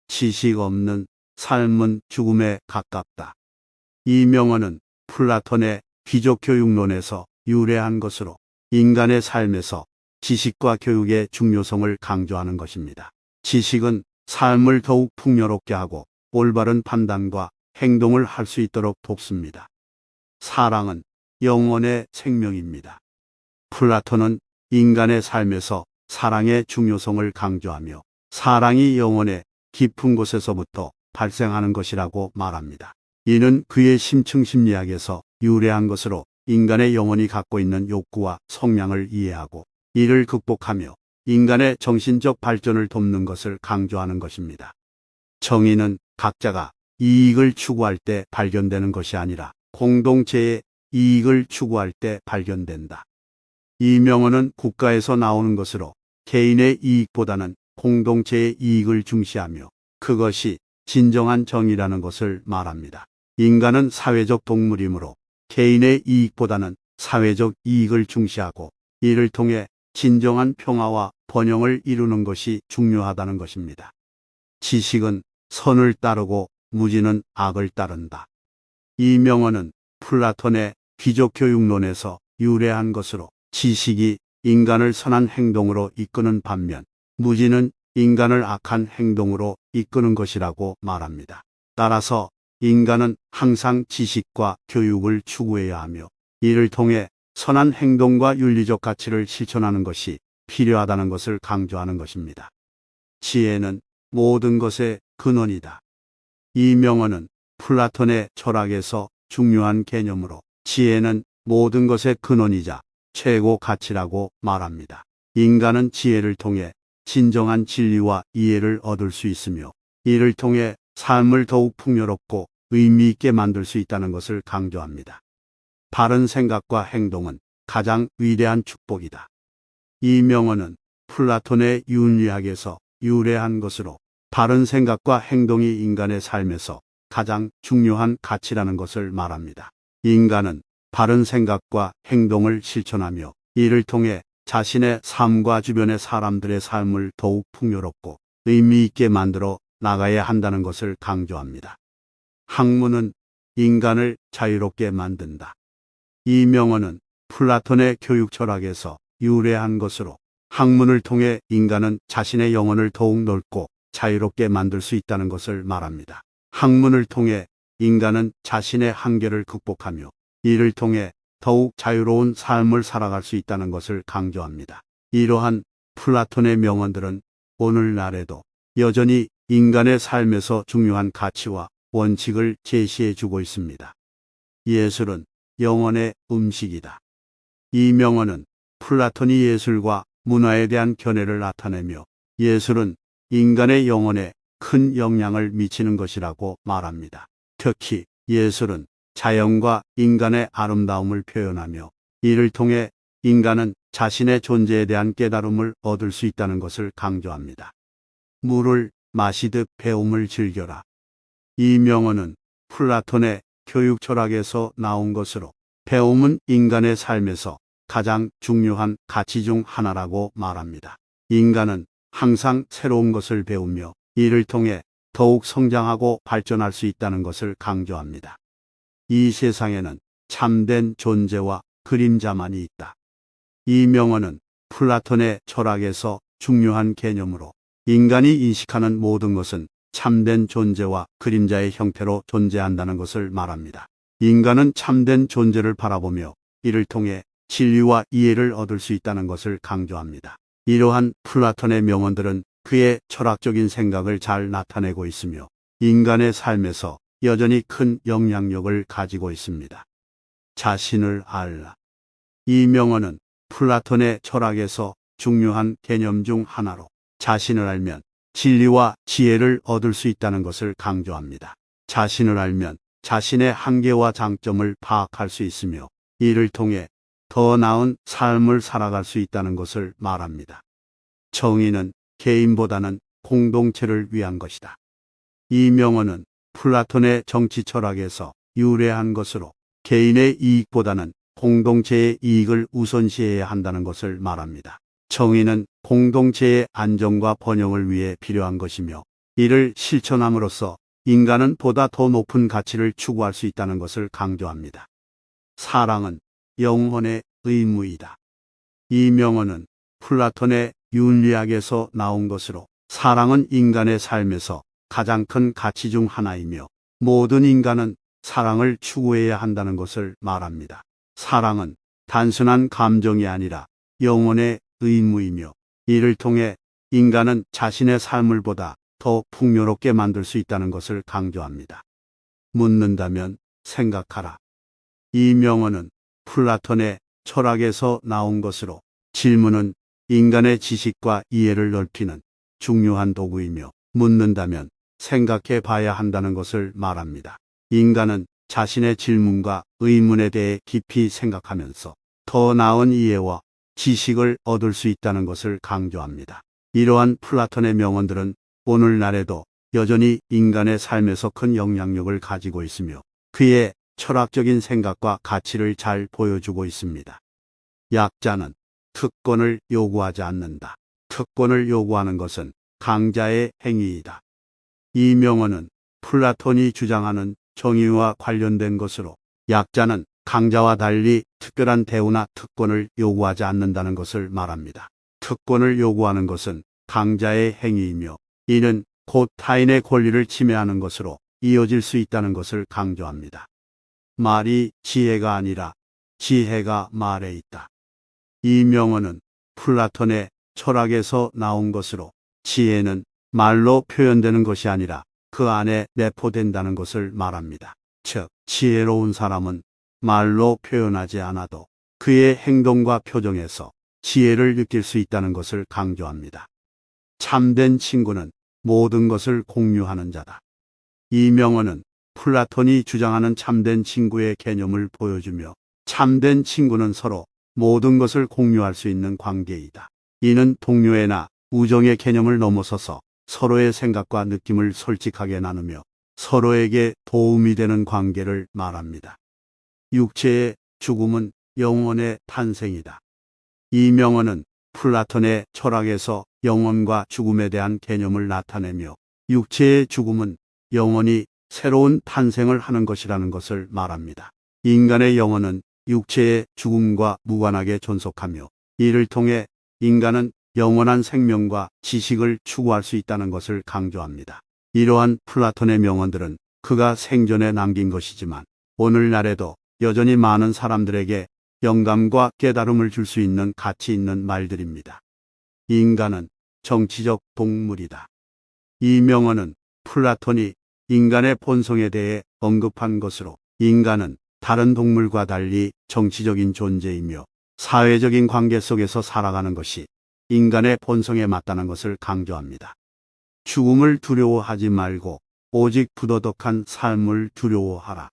지식 없는 삶은 죽음에 가깝다. 이 명언은 플라톤의 귀족 교육론에서 유래한 것으로 인간의 삶에서 지식과 교육의 중요성을 강조하는 것입니다. 지식은 삶을 더욱 풍요롭게 하고 올바른 판단과 행동을 할 수 있도록 돕습니다. 사랑은 영혼의 생명입니다. 플라톤은 인간의 삶에서 사랑의 중요성을 강조하며 사랑이 영혼의 깊은 곳에서부터 발생하는 것이라고 말합니다. 이는 그의 심층 심리학에서 유래한 것으로 인간의 영혼이 갖고 있는 욕구와 성향을 이해하고 이를 극복하며 인간의 정신적 발전을 돕는 것을 강조하는 것입니다. 정의는 각자가 이익을 추구할 때 발견되는 것이 아니라 공동체의 이익을 추구할 때 발견된다. 이 명언은 국가에서 나오는 것으로 개인의 이익보다는 공동체의 이익을 중시하며 그것이 진정한 정의라는 것을 말합니다. 인간은 사회적 동물이므로 개인의 이익보다는 사회적 이익을 중시하고 이를 통해 진정한 평화와 번영을 이루는 것이 중요하다는 것입니다. 지식은 선을 따르고 무지는 악을 따른다. 이 명언은 플라톤의 귀족 교육론에서 유래한 것으로 지식이 인간을 선한 행동으로 이끄는 반면 무지는 인간을 악한 행동으로 이끄는 것이라고 말합니다. 따라서 인간은 항상 지식과 교육을 추구해야 하며 이를 통해 선한 행동과 윤리적 가치를 실천하는 것이 필요하다는 것을 강조하는 것입니다. 지혜는 모든 것의 근원이다. 이 명언은 플라톤의 철학에서 중요한 개념으로 지혜는 모든 것의 근원이자 최고 가치라고 말합니다. 인간은 지혜를 통해 진정한 진리와 이해를 얻을 수 있으며 이를 통해 삶을 더욱 풍요롭고 의미 있게 만들 수 있다는 것을 강조합니다. 바른 생각과 행동은 가장 위대한 축복이다. 이 명언은 플라톤의 윤리학에서 유래한 것으로 바른 생각과 행동이 인간의 삶에서 가장 중요한 가치라는 것을 말합니다. 인간은 바른 생각과 행동을 실천하며 이를 통해 자신의 삶과 주변의 사람들의 삶을 더욱 풍요롭고 의미 있게 만들어 나가야 한다는 것을 강조합니다. 학문은 인간을 자유롭게 만든다. 이 명언은 플라톤의 교육 철학에서 유래한 것으로 학문을 통해 인간은 자신의 영혼을 더욱 넓고 자유롭게 만들 수 있다는 것을 말합니다. 학문을 통해 인간은 자신의 한계를 극복하며 이를 통해 더욱 자유로운 삶을 살아갈 수 있다는 것을 강조합니다. 이러한 플라톤의 명언들은 오늘날에도 여전히 인간의 삶에서 중요한 가치와 원칙을 제시해 주고 있습니다. 예술은 영혼의 음식이다. 이 명언은 플라톤이 예술과 문화에 대한 견해를 나타내며 예술은 인간의 영혼에 큰 영향을 미치는 것이라고 말합니다. 특히 예술은 자연과 인간의 아름다움을 표현하며 이를 통해 인간은 자신의 존재에 대한 깨달음을 얻을 수 있다는 것을 강조합니다. 물을 마시듯 배움을 즐겨라. 이 명언은 플라톤의 교육 철학에서 나온 것으로 배움은 인간의 삶에서 가장 중요한 가치 중 하나라고 말합니다. 인간은 항상 새로운 것을 배우며 이를 통해 더욱 성장하고 발전할 수 있다는 것을 강조합니다. 이 세상에는 참된 존재와 그림자만이 있다. 이 명언은 플라톤의 철학에서 중요한 개념으로 인간이 인식하는 모든 것은 참된 존재와 그림자의 형태로 존재한다는 것을 말합니다. 인간은 참된 존재를 바라보며 이를 통해 진리와 이해를 얻을 수 있다는 것을 강조합니다. 이러한 플라톤의 명언들은 그의 철학적인 생각을 잘 나타내고 있으며 인간의 삶에서 여전히 큰 영향력을 가지고 있습니다. 자신을 알라. 이 명언은 플라톤의 철학에서 중요한 개념 중 하나로 자신을 알면 진리와 지혜를 얻을 수 있다는 것을 강조합니다. 자신을 알면 자신의 한계와 장점을 파악할 수 있으며 이를 통해 더 나은 삶을 살아갈 수 있다는 것을 말합니다. 정의는 개인보다는 공동체를 위한 것이다. 이 명언은 플라톤의 정치 철학에서 유래한 것으로 개인의 이익보다는 공동체의 이익을 우선시해야 한다는 것을 말합니다. 정의는 공동체의 안정과 번영을 위해 필요한 것이며 이를 실천함으로써 인간은 보다 더 높은 가치를 추구할 수 있다는 것을 강조합니다. 사랑은 영혼의 의무이다. 이 명언은 플라톤의 윤리학에서 나온 것으로 사랑은 인간의 삶에서 가장 큰 가치 중 하나이며 모든 인간은 사랑을 추구해야 한다는 것을 말합니다. 사랑은 단순한 감정이 아니라 영혼의 의무이며 이를 통해 인간은 자신의 삶을 보다 더 풍요롭게 만들 수 있다는 것을 강조합니다. 묻는다면 생각하라. 이 명언은 플라톤의 철학에서 나온 것으로 질문은 인간의 지식과 이해를 넓히는 중요한 도구이며 묻는다면 생각해 봐야 한다는 것을 말합니다. 인간은 자신의 질문과 의문에 대해 깊이 생각하면서 더 나은 이해와 지식을 얻을 수 있다는 것을 강조합니다. 이러한 플라톤의 명언들은 오늘날에도 여전히 인간의 삶에서 큰 영향력을 가지고 있으며 그의 철학적인 생각과 가치를 잘 보여주고 있습니다. 약자는 특권을 요구하지 않는다. 특권을 요구하는 것은 강자의 행위이다. 이 명언은 플라톤이 주장하는 정의와 관련된 것으로 약자는 강자와 달리 특별한 대우나 특권을 요구하지 않는다는 것을 말합니다. 특권을 요구하는 것은 강자의 행위이며 이는 곧 타인의 권리를 침해하는 것으로 이어질 수 있다는 것을 강조합니다. 말이 지혜가 아니라 지혜가 말에 있다. 이 명언은 플라톤의 철학에서 나온 것으로 지혜는 말로 표현되는 것이 아니라 그 안에 내포된다는 것을 말합니다. 즉, 지혜로운 사람은 말로 표현하지 않아도 그의 행동과 표정에서 지혜를 느낄 수 있다는 것을 강조합니다. 참된 친구는 모든 것을 공유하는 자다. 이 명언은 플라톤이 주장하는 참된 친구의 개념을 보여주며 참된 친구는 서로 모든 것을 공유할 수 있는 관계이다. 이는 동료애나 우정의 개념을 넘어서서 서로의 생각과 느낌을 솔직하게 나누며 서로에게 도움이 되는 관계를 말합니다. 육체의 죽음은 영혼의 탄생이다. 이 명언은 플라톤의 철학에서 영혼과 죽음에 대한 개념을 나타내며 육체의 죽음은 영혼이 새로운 탄생을 하는 것이라는 것을 말합니다. 인간의 영혼은 육체의 죽음과 무관하게 존속하며 이를 통해 인간은 영원한 생명과 지식을 추구할 수 있다는 것을 강조합니다. 이러한 플라톤의 명언들은 그가 생전에 남긴 것이지만 오늘날에도 여전히 많은 사람들에게 영감과 깨달음을 줄 수 있는 가치 있는 말들입니다. 인간은 정치적 동물이다. 이 명언은 플라톤이 인간의 본성에 대해 언급한 것으로 인간은 다른 동물과 달리 정치적인 존재이며 사회적인 관계 속에서 살아가는 것이 인간의 본성에 맞다는 것을 강조합니다. 죽음을 두려워하지 말고 오직 부도덕한 삶을 두려워하라.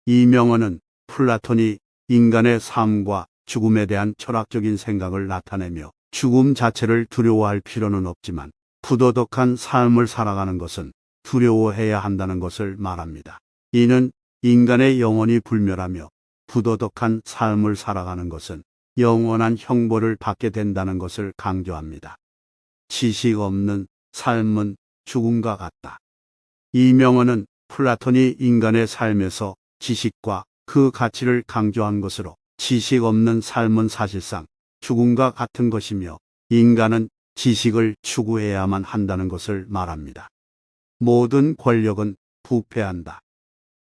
이 명언은 플라톤이 인간의 삶과 죽음에 대한 철학적인 생각을 나타내며 죽음 자체를 두려워할 필요는 없지만 부도덕한 삶을 살아가는 것은 두려워해야 한다는 것을 말합니다. 이는 인간의 영혼이 불멸하며 부도덕한 삶을 살아가는 것은 영원한 형벌을 받게 된다는 것을 강조합니다. 지식 없는 삶은 죽음과 같다. 이 명언은 플라톤이 인간의 삶에서 지식과 그 가치를 강조한 것으로 지식 없는 삶은 사실상 죽음과 같은 것이며 인간은 지식을 추구해야만 한다는 것을 말합니다. 모든 권력은 부패한다.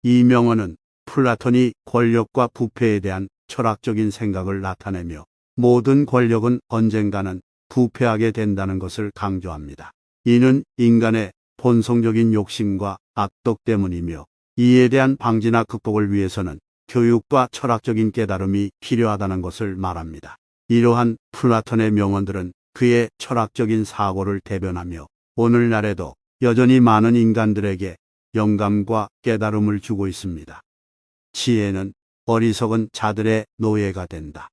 이 명언은 플라톤이 권력과 부패에 대한 철학적인 생각을 나타내며 모든 권력은 언젠가는 부패하게 된다는 것을 강조합니다. 이는 인간의 본성적인 욕심과 악독 때문이며 이에 대한 방지나 극복을 위해서는 교육과 철학적인 깨달음이 필요하다는 것을 말합니다. 이러한 플라톤의 명언들은 그의 철학적인 사고를 대변하며 오늘날에도 여전히 많은 인간들에게 영감과 깨달음을 주고 있습니다. 지혜는 어리석은 자들의 노예가 된다.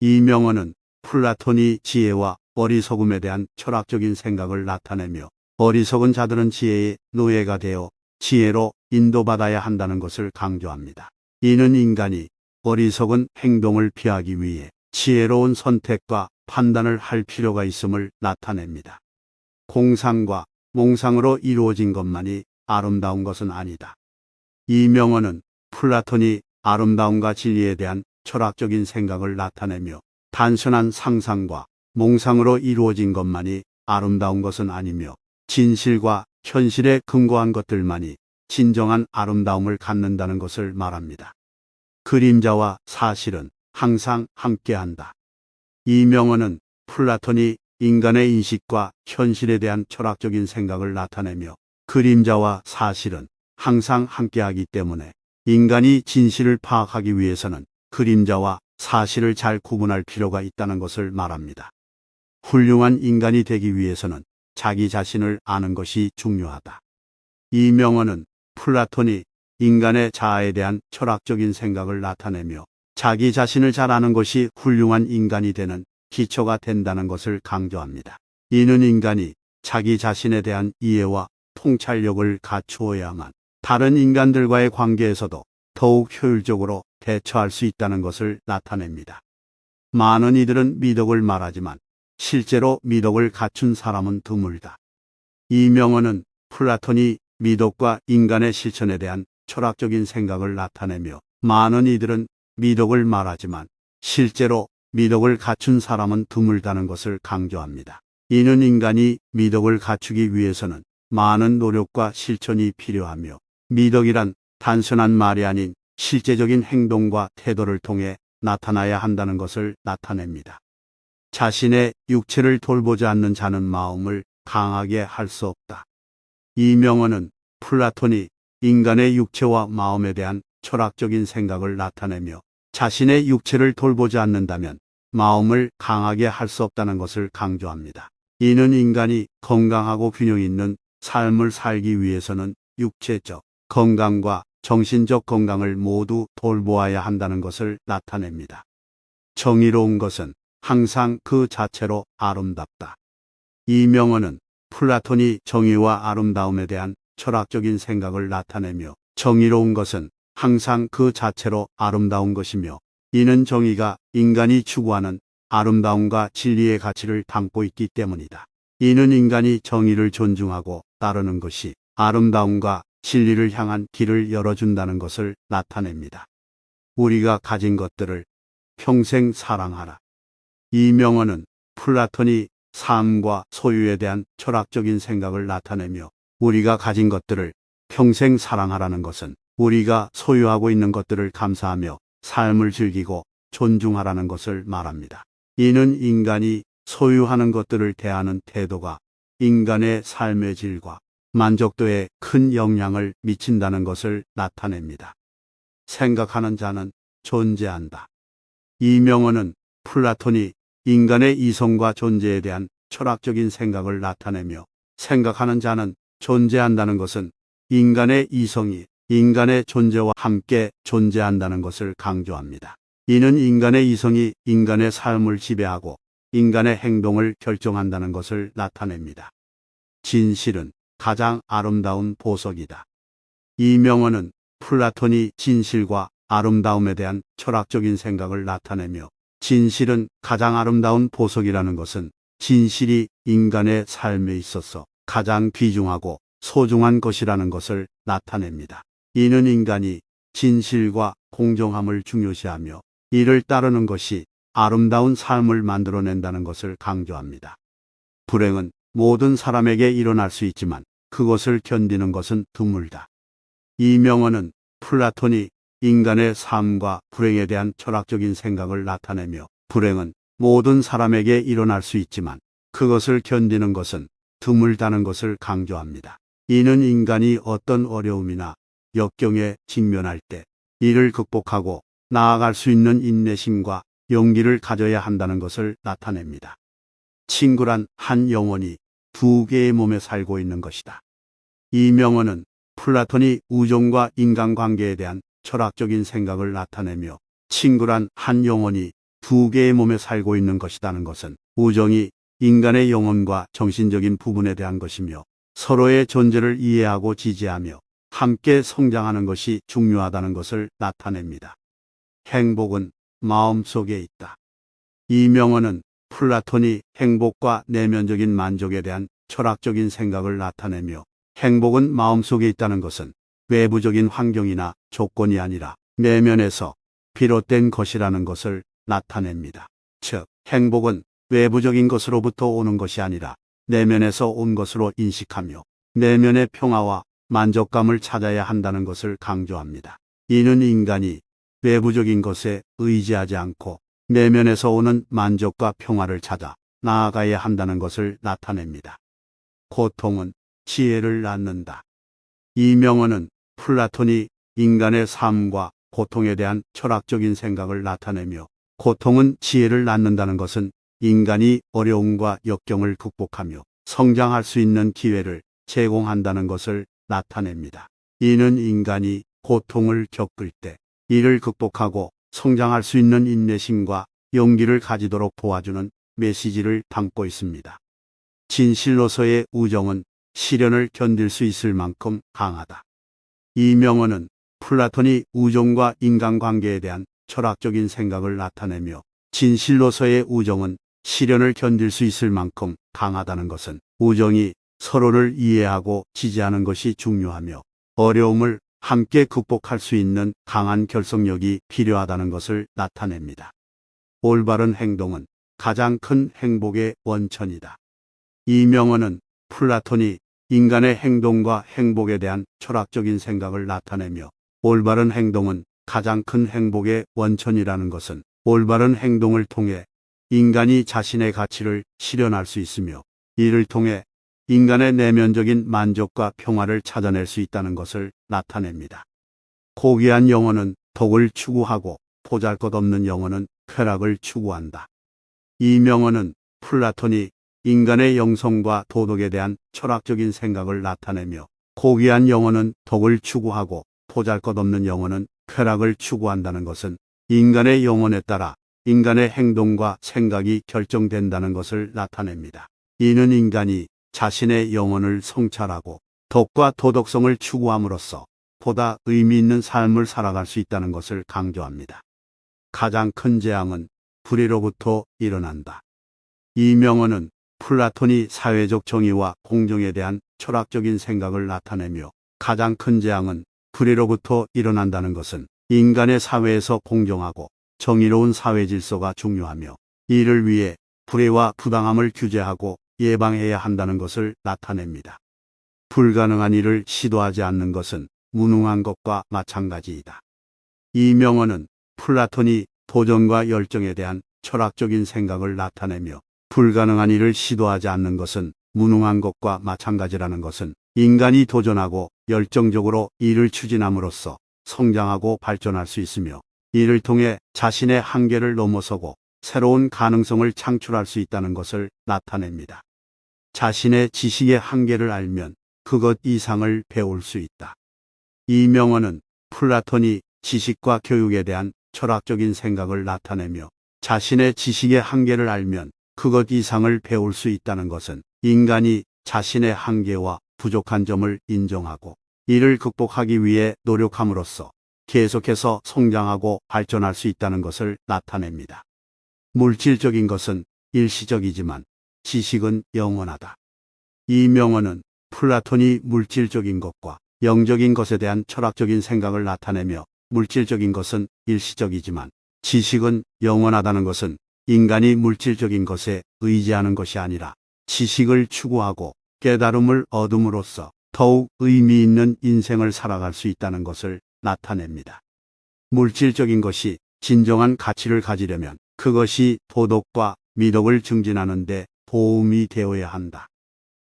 이 명언은 플라톤이 지혜와 어리석음에 대한 철학적인 생각을 나타내며 어리석은 자들은 지혜의 노예가 되어 지혜로 인도받아야 한다는 것을 강조합니다. 이는 인간이 어리석은 행동을 피하기 위해 지혜로운 선택과 판단을 할 필요가 있음을 나타냅니다. 공상과 몽상으로 이루어진 것만이 아름다운 것은 아니다. 이 명언은 플라톤이 아름다움과 진리에 대한 철학적인 생각을 나타내며 단순한 상상과 몽상으로 이루어진 것만이 아름다운 것은 아니며 진실과 현실에 근거한 것들만이 진정한 아름다움을 갖는다는 것을 말합니다. 그림자와 사실은 항상 함께한다. 이 명언은 플라톤이 인간의 인식과 현실에 대한 철학적인 생각을 나타내며 그림자와 사실은 항상 함께하기 때문에 인간이 진실을 파악하기 위해서는 그림자와 사실을 잘 구분할 필요가 있다는 것을 말합니다. 훌륭한 인간이 되기 위해서는 자기 자신을 아는 것이 중요하다. 이 명언은 플라톤이 인간의 자아에 대한 철학적인 생각을 나타내며 자기 자신을 잘 아는 것이 훌륭한 인간이 되는 기초가 된다는 것을 강조합니다. 이는 인간이 자기 자신에 대한 이해와 통찰력을 갖추어야만 다른 인간들과의 관계에서도 더욱 효율적으로 대처할 수 있다는 것을 나타냅니다. 많은 이들은 미덕을 말하지만 실제로 미덕을 갖춘 사람은 드물다. 이 명언은 플라톤이 미덕과 인간의 실천에 대한 철학적인 생각을 나타내며 많은 이들은 미덕을 말하지만 실제로 미덕을 갖춘 사람은 드물다는 것을 강조합니다. 이는 인간이 미덕을 갖추기 위해서는 많은 노력과 실천이 필요하며 미덕이란 단순한 말이 아닌 실제적인 행동과 태도를 통해 나타나야 한다는 것을 나타냅니다. 자신의 육체를 돌보지 않는 자는 마음을 강하게 할 수 없다. 이 명언은 플라톤이 인간의 육체와 마음에 대한 철학적인 생각을 나타내며 자신의 육체를 돌보지 않는다면 마음을 강하게 할 수 없다는 것을 강조합니다. 이는 인간이 건강하고 균형 있는 삶을 살기 위해서는 육체적 건강과 정신적 건강을 모두 돌보아야 한다는 것을 나타냅니다. 정의로운 것은 항상 그 자체로 아름답다. 이 명언은 플라톤이 정의와 아름다움에 대한 철학적인 생각을 나타내며 정의로운 것은 항상 그 자체로 아름다운 것이며 이는 정의가 인간이 추구하는 아름다움과 진리의 가치를 담고 있기 때문이다. 이는 인간이 정의를 존중하고 따르는 것이 아름다움과 진리를 향한 길을 열어준다는 것을 나타냅니다. 우리가 가진 것들을 평생 사랑하라. 이 명언은 플라톤이 삶과 소유에 대한 철학적인 생각을 나타내며 우리가 가진 것들을 평생 사랑하라는 것은 우리가 소유하고 있는 것들을 감사하며 삶을 즐기고 존중하라는 것을 말합니다. 이는 인간이 소유하는 것들을 대하는 태도가 인간의 삶의 질과 만족도에 큰 영향을 미친다는 것을 나타냅니다. 생각하는 자는 존재한다. 이 명언은 플라톤이 인간의 이성과 존재에 대한 철학적인 생각을 나타내며 생각하는 자는 존재한다는 것은 인간의 이성이 인간의 존재와 함께 존재한다는 것을 강조합니다. 이는 인간의 이성이 인간의 삶을 지배하고 인간의 행동을 결정한다는 것을 나타냅니다. 진실은 가장 아름다운 보석이다. 이 명언은 플라톤이 진실과 아름다움에 대한 철학적인 생각을 나타내며 진실은 가장 아름다운 보석이라는 것은 진실이 인간의 삶에 있어서 가장 귀중하고 소중한 것이라는 것을 나타냅니다. 이는 인간이 진실과 공정함을 중요시하며 이를 따르는 것이 아름다운 삶을 만들어낸다는 것을 강조합니다. 불행은 모든 사람에게 일어날 수 있지만 그것을 견디는 것은 드물다. 이 명언은 플라톤이 인간의 삶과 불행에 대한 철학적인 생각을 나타내며 불행은 모든 사람에게 일어날 수 있지만 그것을 견디는 것은 드물다는 것을 강조합니다. 이는 인간이 어떤 어려움이나 역경에 직면할 때 이를 극복하고 나아갈 수 있는 인내심과 용기를 가져야 한다는 것을 나타냅니다. 친구란 한 영혼이 두 개의 몸에 살고 있는 것이다. 이 명언은 플라톤이 우정과 인간관계에 대한 철학적인 생각을 나타내며 친구란 한 영혼이 두 개의 몸에 살고 있는 것이라는 것은 우정이 인간의 영혼과 정신적인 부분에 대한 것이며 서로의 존재를 이해하고 지지하며 함께 성장하는 것이 중요하다는 것을 나타냅니다. 행복은 마음속에 있다. 이 명언은 플라톤이 행복과 내면적인 만족에 대한 철학적인 생각을 나타내며 행복은 마음속에 있다는 것은 외부적인 환경이나 조건이 아니라 내면에서 비롯된 것이라는 것을 나타냅니다. 즉, 행복은 외부적인 것으로부터 오는 것이 아니라 내면에서 온 것으로 인식하며 내면의 평화와 만족감을 찾아야 한다는 것을 강조합니다. 이는 인간이 외부적인 것에 의지하지 않고 내면에서 오는 만족과 평화를 찾아 나아가야 한다는 것을 나타냅니다. 고통은 지혜를 낳는다. 이 명언은 플라톤이 인간의 삶과 고통에 대한 철학적인 생각을 나타내며, 고통은 지혜를 낳는다는 것은 인간이 어려움과 역경을 극복하며 성장할 수 있는 기회를 제공한다는 것을 나타냅니다. 이는 인간이 고통을 겪을 때 이를 극복하고 성장할 수 있는 인내심과 용기를 가지도록 도와주는 메시지를 담고 있습니다. 진실로서의 우정은 시련을 견딜 수 있을 만큼 강하다. 이 명언은 플라톤이 우정과 인간관계에 대한 철학적인 생각을 나타내며, 진실로서의 우정은 시련을 견딜 수 있을 만큼 강하다는 것은 우정이 서로를 이해하고 지지하는 것이 중요하며 어려움을 함께 극복할 수 있는 강한 결속력이 필요하다는 것을 나타냅니다. 올바른 행동은 가장 큰 행복의 원천이다. 이 명언은 플라톤이 인간의 행동과 행복에 대한 철학적인 생각을 나타내며, 올바른 행동은 가장 큰 행복의 원천이라는 것은 올바른 행동을 통해 인간이 자신의 가치를 실현할 수 있으며, 이를 통해 인간의 내면적인 만족과 평화를 찾아낼 수 있다는 것을 나타냅니다. 고귀한 영혼은 덕을 추구하고 보잘것없는 영혼은 쾌락을 추구한다. 이 명언은 플라톤이 인간의 영성과 도덕에 대한 철학적인 생각을 나타내며, 고귀한 영혼은 덕을 추구하고 보잘것없는 영혼은 쾌락을 추구한다는 것은 인간의 영혼에 따라 인간의 행동과 생각이 결정된다는 것을 나타냅니다. 이는 인간이 자신의 영혼을 성찰하고 덕과 도덕성을 추구함으로써 보다 의미 있는 삶을 살아갈 수 있다는 것을 강조합니다. 가장 큰 재앙은 불의로부터 일어난다. 이 명언은 플라톤이 사회적 정의와 공정에 대한 철학적인 생각을 나타내며, 가장 큰 재앙은 불의로부터 일어난다는 것은 인간의 사회에서 공정하고 정의로운 사회 질서가 중요하며, 이를 위해 불의와 부당함을 규제하고 예방해야 한다는 것을 나타냅니다. 불가능한 일을 시도하지 않는 것은 무능한 것과 마찬가지이다. 이 명언은 플라톤이 도전과 열정에 대한 철학적인 생각을 나타내며, 불가능한 일을 시도하지 않는 것은 무능한 것과 마찬가지라는 것은 인간이 도전하고 열정적으로 일을 추진함으로써 성장하고 발전할 수 있으며, 이를 통해 자신의 한계를 넘어서고 새로운 가능성을 창출할 수 있다는 것을 나타냅니다. 자신의 지식의 한계를 알면 그것 이상을 배울 수 있다. 이 명언은 플라톤이 지식과 교육에 대한 철학적인 생각을 나타내며, 자신의 지식의 한계를 알면 그것 이상을 배울 수 있다는 것은 인간이 자신의 한계와 부족한 점을 인정하고 이를 극복하기 위해 노력함으로써 계속해서 성장하고 발전할 수 있다는 것을 나타냅니다. 물질적인 것은 일시적이지만 지식은 영원하다. 이 명언은 플라톤이 물질적인 것과 영적인 것에 대한 철학적인 생각을 나타내며, 물질적인 것은 일시적이지만 지식은 영원하다는 것은 인간이 물질적인 것에 의지하는 것이 아니라 지식을 추구하고 깨달음을 얻음으로써 더욱 의미 있는 인생을 살아갈 수 있다는 것을 나타냅니다. 물질적인 것이 진정한 가치를 가지려면 그것이 도덕과 미덕을 증진하는 데 도움이 되어야 한다.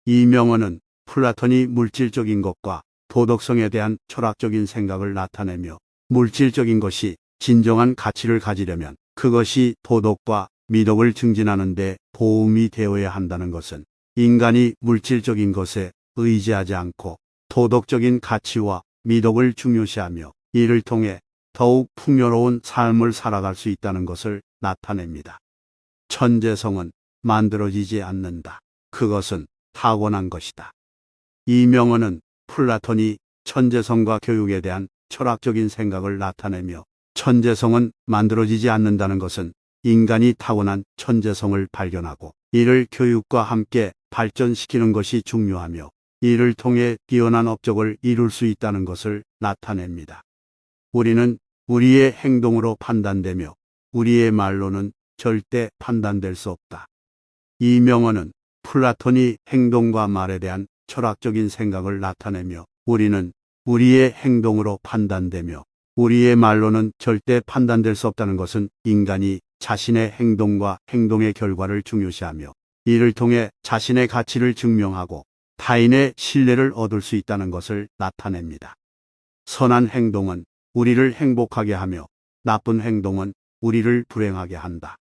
이 명언은 플라톤이 물질적인 것과 도덕성에 대한 철학적인 생각을 나타내며, 물질적인 것이 진정한 가치를 가지려면 그것이 도덕과 미덕을 증진하는 데 도움이 되어야 한다는 것은 인간이 물질적인 것에 의지하지 않고 도덕적인 가치와 미덕을 중요시하며 이를 통해 더욱 풍요로운 삶을 살아갈 수 있다는 것을 나타냅니다. 천재성은 만들어지지 않는다. 그것은 타고난 것이다. 이 명언은 플라톤이 천재성과 교육에 대한 철학적인 생각을 나타내며, 천재성은 만들어지지 않는다는 것은 인간이 타고난 천재성을 발견하고 이를 교육과 함께 발전시키는 것이 중요하며 이를 통해 뛰어난 업적을 이룰 수 있다는 것을 나타냅니다. 우리는 우리의 행동으로 판단되며 우리의 말로는 절대 판단될 수 없다. 이 명언은 플라톤이 행동과 말에 대한 철학적인 생각을 나타내며 우리는 우리의 행동으로 판단되며 우리의 말로는 절대 판단될 수 없다는 것은 인간이 자신의 행동과 행동의 결과를 중요시하며 이를 통해 자신의 가치를 증명하고 타인의 신뢰를 얻을 수 있다는 것을 나타냅니다. 선한 행동은 우리를 행복하게 하며 나쁜 행동은 우리를 불행하게 한다.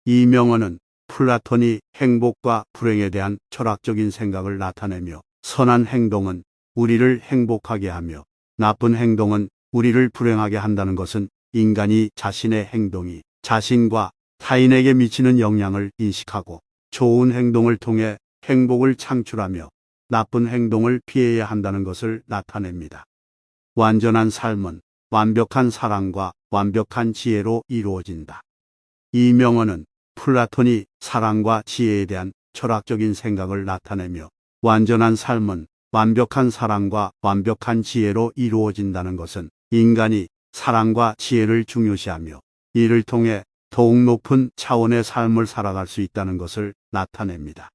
이 명언은 플라톤이 행복과 불행에 대한 철학적인 생각을 나타내며 선한 행동은 우리를 행복하게 하며 나쁜 행동은 우리를 불행하게 한다는 것은 인간이 자신의 행동이 자신과 타인에게 미치는 영향을 인식하고 좋은 행동을 통해 행복을 창출하며 나쁜 행동을 피해야 한다는 것을 나타냅니다. 완전한 삶은 완벽한 사랑과 완벽한 지혜로 이루어진다. 이 명언은 플라톤이 사랑과 지혜에 대한 철학적인 생각을 나타내며 완전한 삶은 완벽한 사랑과 완벽한 지혜로 이루어진다는 것은 인간이 사랑과 지혜를 중요시하며 이를 통해 더욱 높은 차원의 삶을 살아갈 수 있다는 것을 나타냅니다.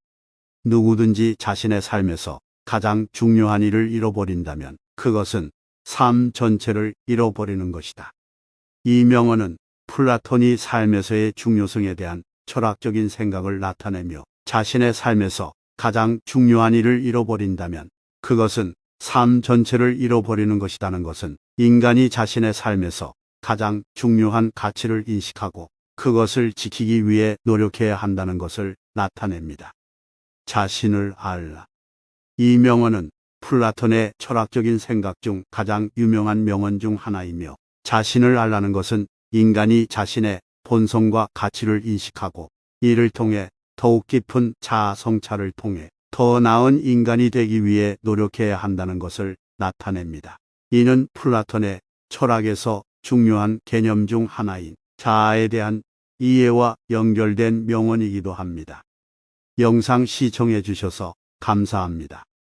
누구든지 자신의 삶에서 가장 중요한 일을 잃어버린다면 그것은 삶 전체를 잃어버리는 것이다. 이 명언은 플라톤이 삶에서의 중요성에 대한 철학적인 생각을 나타내며 자신의 삶에서 가장 중요한 일을 잃어버린다면 그것은 삶 전체를 잃어버리는 것이라는 것은 인간이 자신의 삶에서 가장 중요한 가치를 인식하고 그것을 지키기 위해 노력해야 한다는 것을 나타냅니다. 자신을 알라. 이 명언은 플라톤의 철학적인 생각 중 가장 유명한 명언 중 하나이며 자신을 알라는 것은 인간이 자신의 본성과 가치를 인식하고 이를 통해 더욱 깊은 자아 성찰을 통해 더 나은 인간이 되기 위해 노력해야 한다는 것을 나타냅니다. 이는 플라톤의 철학에서 중요한 개념 중 하나인 자아에 대한 이해와 연결된 명언이기도 합니다. 영상 시청해 주셔서 감사합니다.